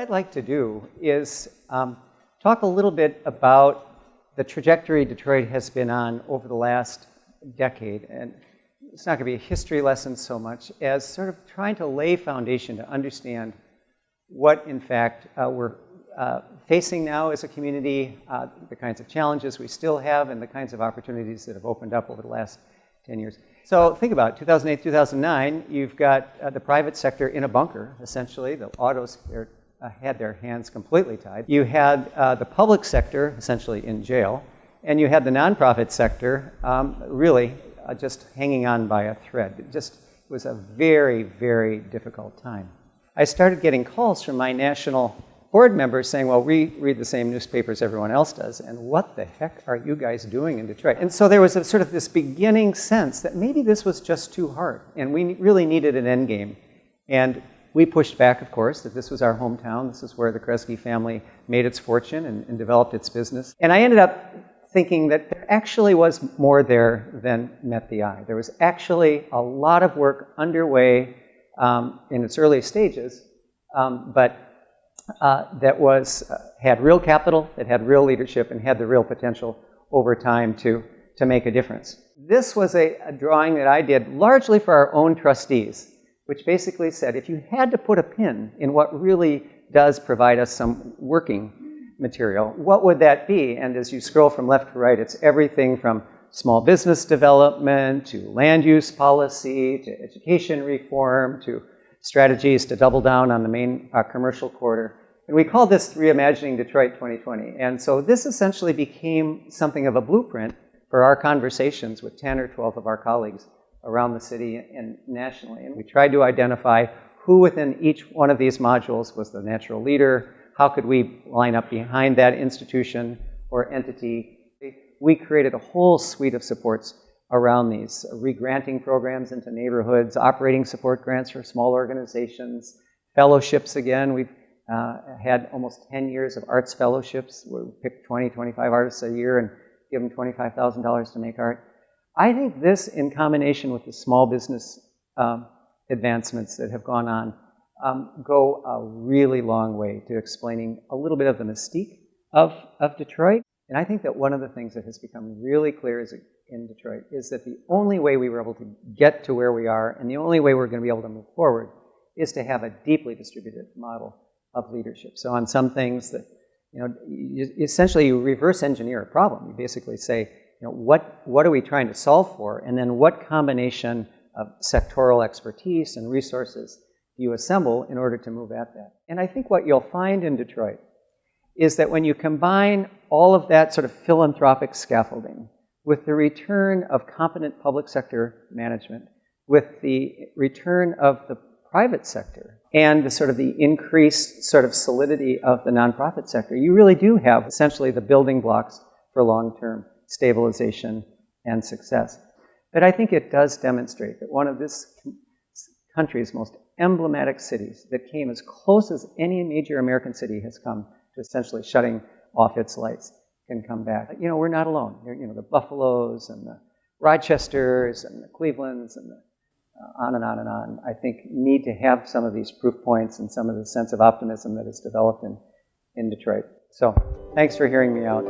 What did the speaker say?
I'd like to do is talk a little bit about the trajectory Detroit has been on over the last decade. And it's not going to be a history lesson so much as sort of trying to lay foundation to understand what, in fact, we're facing now as a community, the kinds of challenges we still have, and the kinds of opportunities that have opened up over the last 10 years. So think about it, 2008, 2009, you've got the private sector in a bunker, essentially. The autos had their hands completely tied. You had the public sector essentially in jail, and you had the nonprofit sector really just hanging on by a thread. It just was a very, very difficult time. I started getting calls from my national board members saying, well, we read the same newspapers everyone else does, and what the heck are you guys doing in Detroit? And so there was a sort of this beginning sense that maybe this was just too hard, and we really needed an end game. And we pushed back, of course, that this was our hometown. This is where the Kresge family made its fortune and developed its business. And I ended up thinking that there actually was more there than met the eye. There was actually a lot of work underway in its early stages, but that had real capital, that had real leadership, and had the real potential over time to make a difference. This was a drawing that I did largely for our own trustees, which basically said, if you had to put a pin in what really does provide us some working material, what would that be? And as you scroll from left to right, it's everything from small business development to land use policy to education reform to strategies to double down on the main commercial corridor. And we call this Reimagining Detroit 2020. And so this essentially became something of a blueprint for our conversations with 10 or 12 of our colleagues around the city and nationally. And we tried to identify who within each one of these modules was the natural leader, how could we line up behind that institution or entity. We created a whole suite of supports around these, re-granting programs into neighborhoods, operating support grants for small organizations, fellowships again. We've had almost 10 years of arts fellowships where we pick 20, 25 artists a year and give them $25,000 to make art. I think this, in combination with the small business advancements that have gone on, go a really long way to explaining a little bit of the mystique of Detroit. And I think that one of the things that has become really clear in Detroit is that the only way we were able to get to where we are and the only way we're going to be able to move forward is to have a deeply distributed model of leadership. So on some things that, essentially you reverse engineer a problem. You basically say, what are we trying to solve for? And then what combination of sectoral expertise and resources do you assemble in order to move at that? And I think what you'll find in Detroit is that when you combine all of that sort of philanthropic scaffolding with the return of competent public sector management, with the return of the private sector, and the sort of the increased sort of solidity of the nonprofit sector, you really do have essentially the building blocks for long-term stabilization and success. But I think it does demonstrate that one of this country's most emblematic cities that came as close as any major American city has come to essentially shutting off its lights can come back. We're not alone. The Buffaloes and the Rochesters and the Clevelands and on and on and on, I think need to have some of these proof points and some of the sense of optimism that is developed in Detroit. So thanks for hearing me out.